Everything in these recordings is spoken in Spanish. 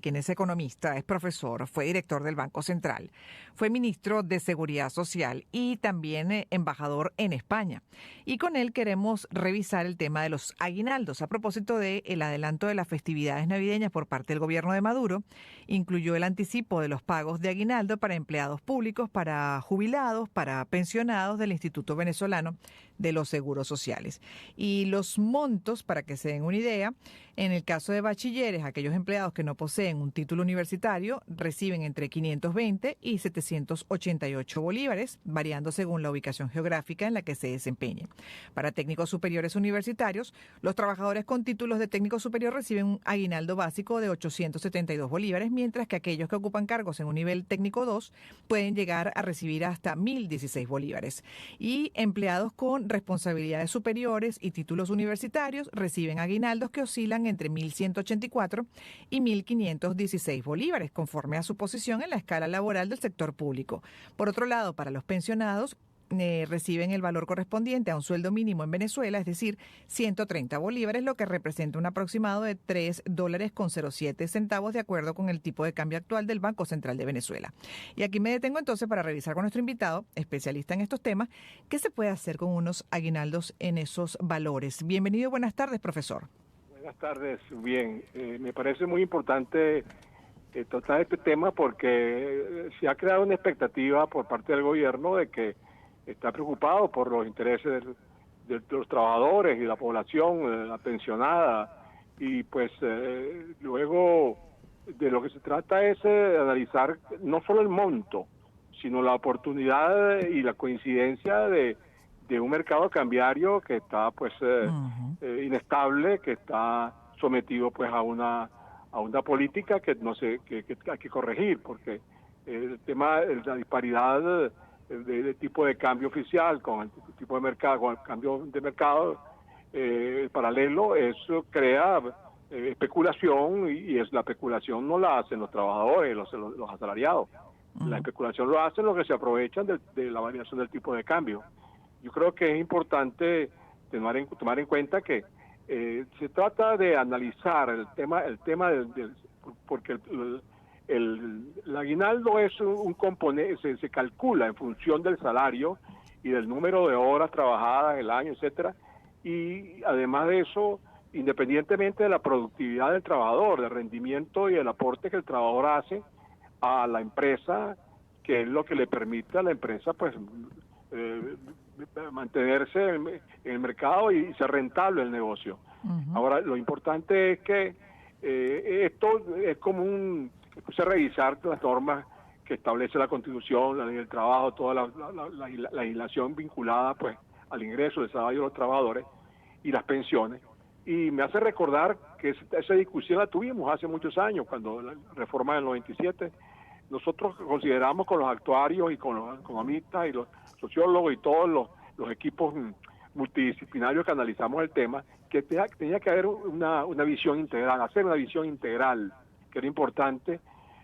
quien es economista, es profesor, fue director del Banco Central, fue ministro de Seguridad Social y también embajador en España. Y con él queremos revisar el tema de los aguinaldos. A propósito del adelanto de las festividades navideñas por parte del gobierno de Maduro, incluyó el anticipo de los pagos de aguinaldo para empleados públicos, para jubilados, para pensionados del Instituto Venezolano de los Seguros Sociales. Y los montos, para que se den una idea, en el caso de bachilleres, aquellos empleados que no poseen un título universitario reciben entre 520 y 788 bolívares, variando según la ubicación geográfica en la que se desempeñen. Para técnicos superiores universitarios, los trabajadores con títulos de técnico superior reciben un aguinaldo básico de 872 bolívares, mientras que aquellos que ocupan cargos en un nivel técnico 2 pueden llegar a recibir hasta 1.016 bolívares. Y empleados con responsabilidades superiores y títulos universitarios reciben aguinaldos que oscilan entre 1.184 y 1.516 bolívares, conforme a su posición en la escala laboral del sector público. Por otro lado, para los pensionados, reciben el valor correspondiente a un sueldo mínimo en Venezuela, es decir, 130 bolívares, lo que representa un aproximado de $3.07 de acuerdo con el tipo de cambio actual del Banco Central de Venezuela. Y aquí me detengo entonces para revisar con nuestro invitado, especialista en estos temas, qué se puede hacer con unos aguinaldos en esos valores. Bienvenido, buenas tardes, profesor. Buenas tardes, bien. Me parece muy importante tratar este tema porque se ha creado una expectativa por parte del gobierno de que está preocupado por los intereses de los trabajadores y la población, la pensionada, y pues luego de lo que se trata es analizar no solo el monto, sino la oportunidad y la coincidencia de un mercado cambiario que está pues inestable, que está sometido pues a una política que no sé que hay que corregir, porque el tema de la disparidad de tipo de cambio oficial con el tipo de mercado, con el cambio de mercado paralelo, eso crea especulación, y es la especulación no la hacen los trabajadores, los asalariados. La especulación lo hacen los que se aprovechan de la variación del tipo de cambio. Yo creo que es importante tomar en cuenta que se trata de analizar el tema porque el aguinaldo es un componente, se calcula en función del salario y del número de horas trabajadas el año, etcétera, y además de eso, independientemente de la productividad del trabajador, del rendimiento y el aporte que el trabajador hace a la empresa, que es lo que le permite a la empresa pues mantenerse en el mercado y ser rentable el negocio. Ahora, lo importante es que esto es como revisar las normas que establece la Constitución, la ley del trabajo, toda la legislación vinculada pues al ingreso del salario de los trabajadores y las pensiones. Y me hace recordar que esa discusión la tuvimos hace muchos años, cuando la reforma del 97, nosotros consideramos con los actuarios y con los economistas y los sociólogos y todos los equipos multidisciplinarios que analizamos el tema, que tenía que haber una visión integral, hacer una visión integral, que era importante,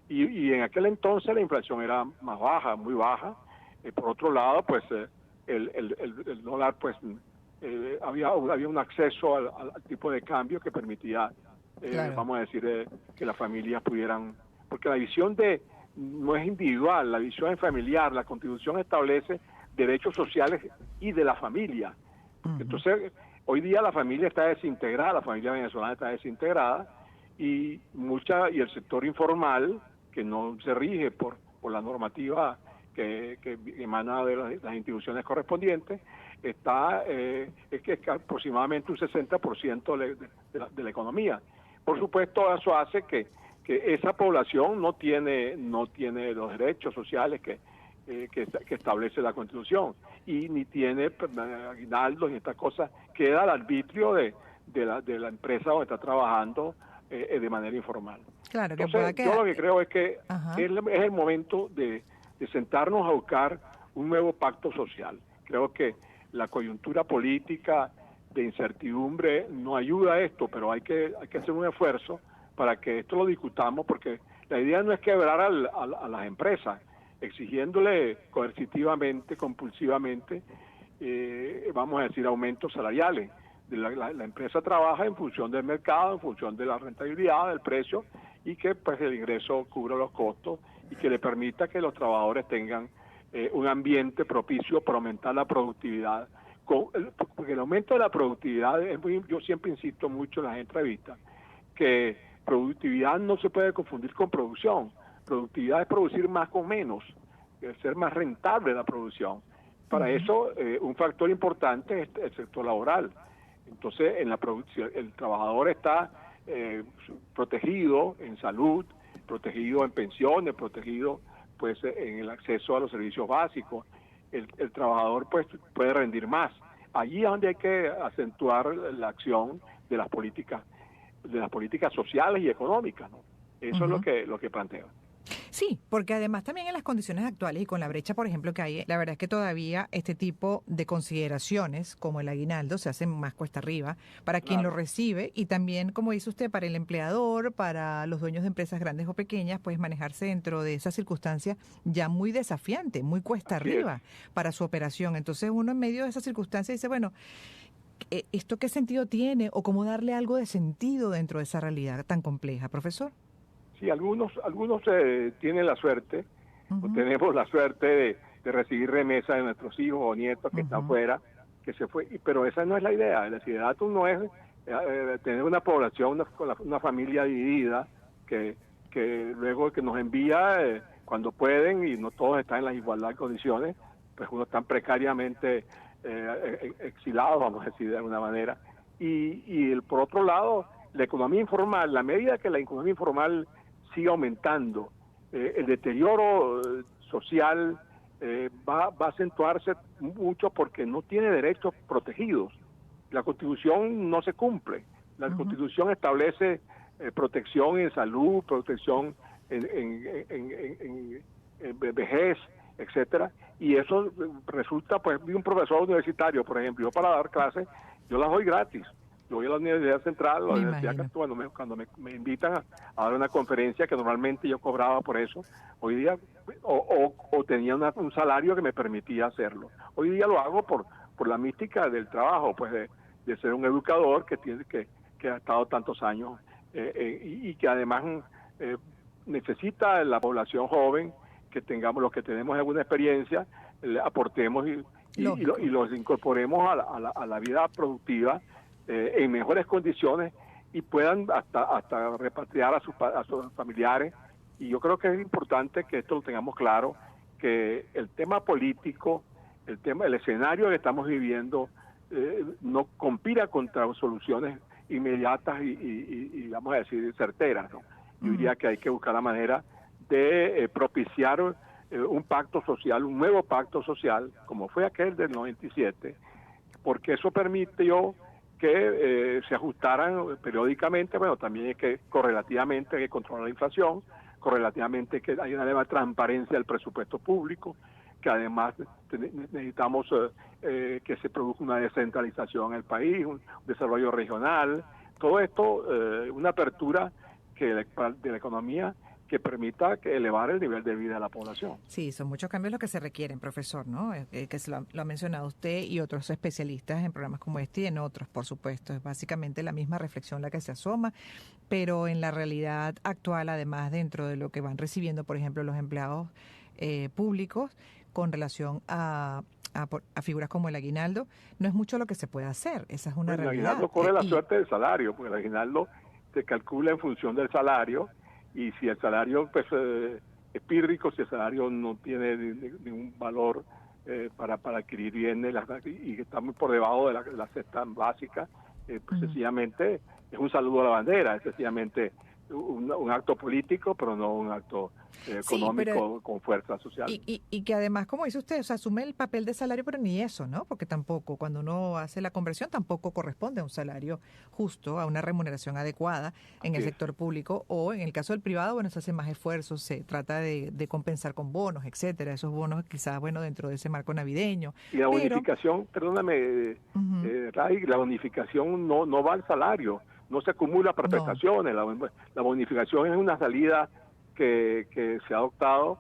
y en aquel entonces la inflación era más baja, muy baja. Por otro lado, pues el dólar, pues había un acceso al tipo de cambio que permitía, claro, vamos a decir, que las familias pudieran, porque la visión no es individual, la visión es familiar. La Constitución establece derechos sociales y de la familia. Entonces, hoy día la familia está desintegrada, la familia venezolana está desintegrada, y el sector informal, que no se rige por la normativa que emana de las instituciones correspondientes, es aproximadamente un 60% de la economía. Por supuesto, eso hace que esa población no tiene los derechos sociales que establece la Constitución, y ni tiene aguinaldos ni estas cosas, queda al arbitrio de la empresa donde está trabajando de manera informal. Claro, que entonces, yo lo que creo es que es el momento de sentarnos a buscar un nuevo pacto social. Creo que la coyuntura política de incertidumbre no ayuda a esto, pero hay que hacer un esfuerzo para que esto lo discutamos, porque la idea no es quebrar a las empresas, exigiéndole coercitivamente, compulsivamente, vamos a decir, aumentos salariales. La empresa trabaja en función del mercado, en función de la rentabilidad, del precio, y que pues el ingreso cubra los costos y que le permita que los trabajadores tengan un ambiente propicio para aumentar la productividad. Porque el aumento de la productividad, yo siempre insisto mucho en las entrevistas, que productividad no se puede confundir con producción. Productividad es producir más con menos, es ser más rentable la producción. Para eso, un factor importante es el sector laboral. Entonces, en la producción, el trabajador está protegido en salud, protegido en pensiones, protegido pues en el acceso a los servicios básicos. El trabajador pues puede rendir más. Allí es donde hay que acentuar la acción de las políticas sociales y económicas, ¿no? Eso es lo que planteo. Sí, porque además también en las condiciones actuales y con la brecha, por ejemplo, que hay, la verdad es que todavía este tipo de consideraciones, como el aguinaldo, se hacen más cuesta arriba para quien lo recibe y también, como dice usted, para el empleador, para los dueños de empresas grandes o pequeñas, pues manejarse dentro de esa circunstancia ya muy desafiante, muy cuesta arriba para su operación. Entonces uno en medio de esa circunstancia dice, bueno, ¿esto qué sentido tiene o cómo darle algo de sentido dentro de esa realidad tan compleja, profesor? Sí, algunos tienen la suerte, o tenemos la suerte de recibir remesas de nuestros hijos o nietos que están fuera, que se fue, pero esa no es la idea. El desideratum no es tener una población, una familia dividida, que luego que nos envía cuando pueden, y no todos están en la igualdad de condiciones, pues unos están precariamente exilados, vamos a decir de alguna manera. Por otro lado, la economía informal, la medida que la economía informal sigue aumentando, el deterioro social va a acentuarse mucho porque no tiene derechos protegidos. La Constitución no se cumple. La Constitución establece protección en salud, protección en vejez, etcétera, y eso resulta, pues, de un profesor universitario, por ejemplo, yo para dar clases, yo las doy gratis. Yo voy a la Universidad Central, la Universidad Católica, cuando me invitan a dar una conferencia, que normalmente yo cobraba por eso, hoy día, o tenía un salario que me permitía hacerlo. Hoy día lo hago por la mística del trabajo, pues de ser un educador que ha estado tantos años y que además necesita la población joven, que tengamos, los que tenemos alguna experiencia, aportemos y los incorporemos a la vida productiva en mejores condiciones y puedan hasta repatriar a sus familiares. Y yo creo que es importante que esto lo tengamos claro, que el tema político, el escenario que estamos viviendo no conspira contra soluciones inmediatas y vamos a decir certeras, ¿no? Yo diría que hay que buscar la manera de propiciar un pacto social, un nuevo pacto social, como fue aquel del 97, porque eso permitió que se ajustaran periódicamente, bueno, también es que correlativamente hay que controlar la inflación, correlativamente que hay una nueva transparencia del presupuesto público, que además necesitamos que se produzca una descentralización en el país, un desarrollo regional, todo esto, una apertura de la economía que permita elevar el nivel de vida de la población. Sí, son muchos cambios los que se requieren, profesor, ¿no? Que lo ha mencionado usted y otros especialistas en programas como este y en otros, por supuesto. Es básicamente la misma reflexión la que se asoma, pero en la realidad actual, además, dentro de lo que van recibiendo, por ejemplo, los empleados públicos con relación a figuras como el aguinaldo, no es mucho lo que se puede hacer. Esa es una realidad. El aguinaldo corre la suerte del salario, porque el aguinaldo se calcula en función del salario, y si el salario pues es pírrico, si el salario no tiene ningún valor para adquirir bienes y que está muy por debajo de la cesta básica, pues sencillamente es un saludo a la bandera, es sencillamente un acto político, pero no un acto económico con fuerza social. Y que además, como dice usted, o sea, asume el papel de salario, pero ni eso, ¿no? Porque tampoco, cuando uno hace la conversión, tampoco corresponde a un salario justo, a una remuneración adecuada en el sector público, o en el caso del privado, bueno, se hace más esfuerzos, se trata de compensar con bonos, etcétera, esos bonos quizás, bueno, dentro de ese marco navideño. Y la bonificación, perdóname, Ray, la bonificación no va al salario, no se acumula para prestaciones, la bonificación es una salida que se ha adoptado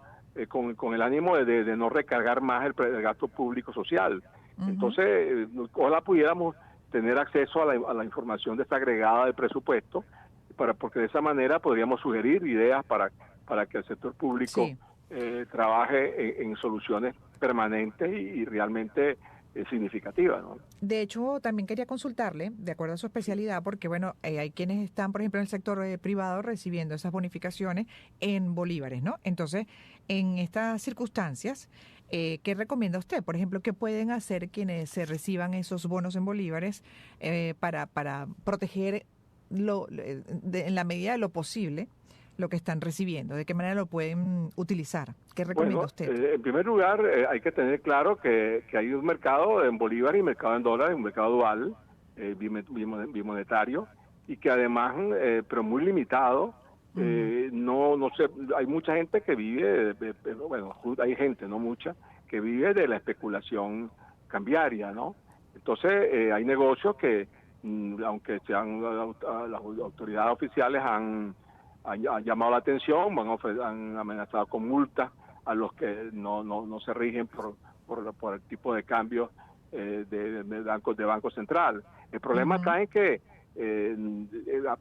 con el ánimo de no recargar más el gasto público social. Entonces, ojalá pudiéramos tener acceso a la información desagregada del presupuesto porque de esa manera podríamos sugerir ideas para que el sector público Sí. trabaje en soluciones permanentes y realmente significativas, ¿no? De hecho, también quería consultarle, de acuerdo a su especialidad, porque bueno, hay quienes están, por ejemplo, en el sector privado recibiendo esas bonificaciones en bolívares, ¿no? Entonces, en estas circunstancias, ¿qué recomienda usted? Por ejemplo, ¿qué pueden hacer quienes se reciban esos bonos en bolívares para proteger en la medida de lo posible lo que están recibiendo? ¿De qué manera lo pueden utilizar? ¿Qué recomienda Bueno, usted? en primer lugar, hay que tener claro que hay un mercado en bolívar y mercado en dólares, un mercado dual, bimonetario, y que además, pero muy limitado, Ujú. no sé, hay mucha gente que vive, bueno, hay gente, no mucha, que vive de la especulación cambiaria, ¿no? Entonces, hay negocios que, aunque sean las autoridades oficiales han llamado la atención, han amenazado con multas a los que no se rigen por el tipo de cambio de Banco Central. El problema Ujú. está en que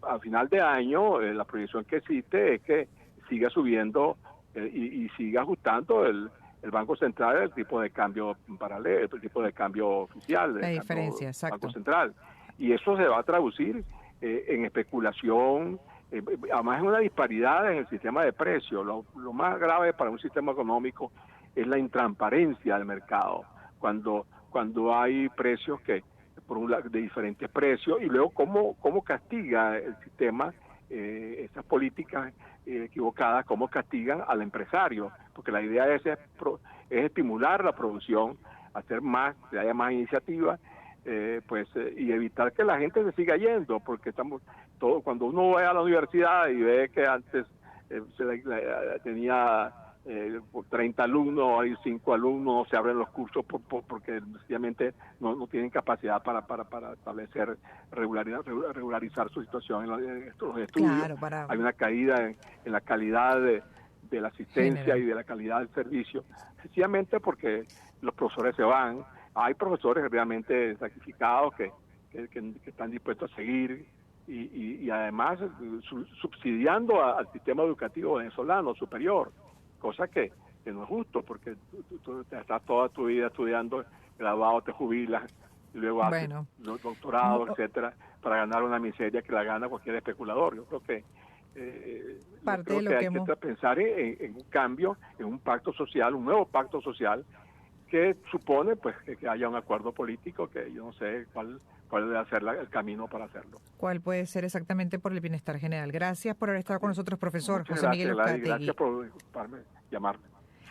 a final de año la proyección que existe es que siga subiendo y siga ajustando el Banco Central el tipo de cambio paralelo, el tipo de cambio oficial, La el cambio diferencia, Banco exacto. Central. Y eso se va a traducir en especulación, además es una disparidad en el sistema de precios. Lo más grave para un sistema económico es la intransparencia del mercado, cuando hay precios que por un lado de diferentes precios y luego cómo castiga el sistema esas políticas equivocadas, cómo castigan al empresario, porque la idea es estimular la producción, hacer más, que haya más iniciativas, y evitar que la gente se siga yendo, porque cuando uno va a la universidad y ve que antes tenía 30 alumnos, hay 5 alumnos, se abren los cursos porque sencillamente no tienen capacidad para establecer, regularizar su situación en estos estudios. Claro, para Hay una caída en la calidad de la asistencia general. y de la calidad del servicio, sencillamente porque los profesores se van. Hay profesores realmente sacrificados que están dispuestos a seguir y además subsidiando al sistema educativo venezolano superior, cosa que no es justo, porque tú estás toda tu vida estudiando, graduado, te jubilas, y luego haces Bueno, doctorado, etcétera, para ganar una miseria que la gana cualquier especulador. Yo parte de creo lo que que hay que hemos... pensar en un cambio, en un pacto social, un nuevo pacto social, que supone pues que haya un acuerdo político, que yo no sé cuál debe ser el camino para hacerlo. ¿Cuál puede ser exactamente por el bienestar general? Gracias por haber estado con nosotros, profesor Muchas José Miguel gracias, Gladys, gracias Uzcategui. por llamarme.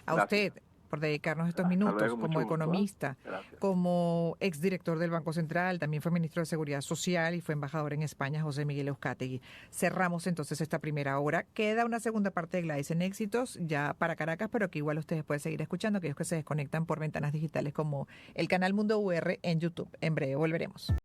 A Gracias. usted por dedicarnos estos Hasta minutos luego, como mucho gusto. economista, Gracias. como exdirector del Banco Central, también fue ministro de Seguridad Social y fue embajador en España, José Miguel Uzcategui. Cerramos entonces esta primera hora. Queda una segunda parte de Gladys en Éxitos, ya para Caracas, pero que igual ustedes pueden seguir escuchando, aquellos que se desconectan por ventanas digitales como el canal Mundo UR en YouTube. En breve volveremos.